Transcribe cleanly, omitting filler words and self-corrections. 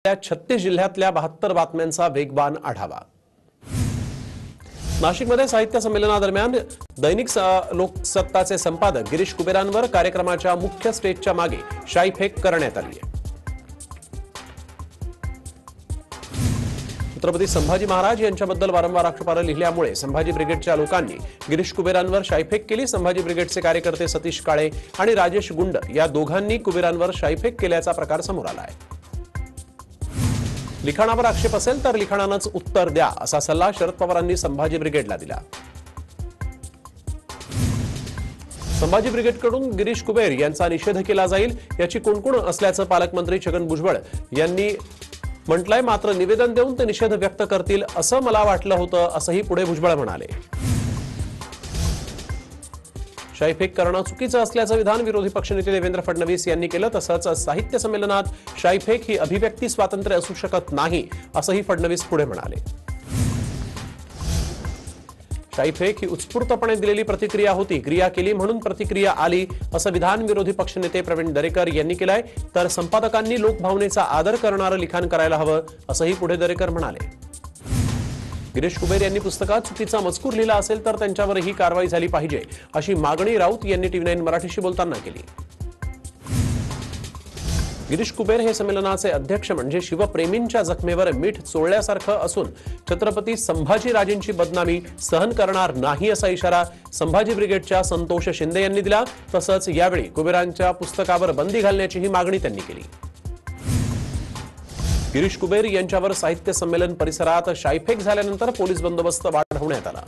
36 जिल्ह्यातल्या 72 बातम्यांचा वेगवान आढावा। नाशिकमध्ये साहित्य संमेलनादरम्यान दैनिक लोकसत्ताचे संपादक गिरीश कुबेरांवर कार्यक्रमाच्या मुख्य स्टेजच्या मागे शाईफेक करण्यात आली आहे। छत्रपती संभाजी महाराज यांच्याबद्दल वारंवार आक्षेपार्ह लिहिल्यामुळे संभाजी ब्रिगेडच्या लोकांनी गिरीश कुबेरांवर शाईफेक केली। संभाजी ब्रिगेडचे कार्यकर्ते सतीश काळे आणि राजेश गुंड या दोघांनी कुबेरांवर शाईफेक केल्याचा प्रकार समोर आला आहे। लिखाणावर आक्षेप असेल तर लिखाणानंच उत्तर द्या असा सल्ला शरद पवारांनी संभाजी ब्रिगेडला दिला। संभाजी ब्रिगेडकडून गिरीश कुबेर यांचा निषेध केला जाईल याची कुणकुण असल्याचं पालकमंत्री छगन भुजबळ यांनी म्हटलंय। मात्र निवेदन देऊन ते निषेध व्यक्त करतील असं मला वाटलं होतं असंही पुढे भुजबळ म्हणाले। शाईफेक करणं चुकीचं असल्याचं विधान विरोधी पक्षनेते देवेंद्र फडणवीस यांनी केलं। तसंच साहित्य संमेलनात शाईफेक ही अभिव्यक्ती स्वातंत्र्य असू शकत नाही असंही फडणवीस पुढे म्हणाले। शाईफेक ही उत्स्फूर्तपणे दिलेली प्रतिक्रिया होती, क्रिया केली म्हणून प्रतिक्रिया आली असं विधान विरोधी पक्षनेते प्रवीण दरेकर यांनी केलंय। तर संपादकांनी लोकभावनेचा आदर करणारं लिखाण करायला हवं असंही पुढे दरेकर म्हणाले। गिरीश कुबेर यांनी पुस्तकात चुकीचा मजकूर लिहिला असेल तर त्यांच्यावरही कारवाई झाली पाहिजे अशी मागणी राऊत यांनी TV9 मराठीशी बोलताना केली। गिरीश कुबेर हे संमेलनाचे अध्यक्ष म्हणजे शिवप्रेमींच्या जखमेवर मीठ चोळल्यासारखं असून छत्रपती संभाजीराजेंची बदनामी सहन करणार नाही असा इशारा संभाजी ब्रिगेडच्या संतोष शिंदे यांनी दिला। तसंच यावेळी कुबेरांच्या पुस्तकावर बंदी घालण्याचीही मागणी त्यांनी केली। गिरीश कुबेर यांच्यावर साहित्य संमेलन परिसरात शाईफेक झाल्यानंतर पोलीस बंदोबस्त वाढवण्यात आला।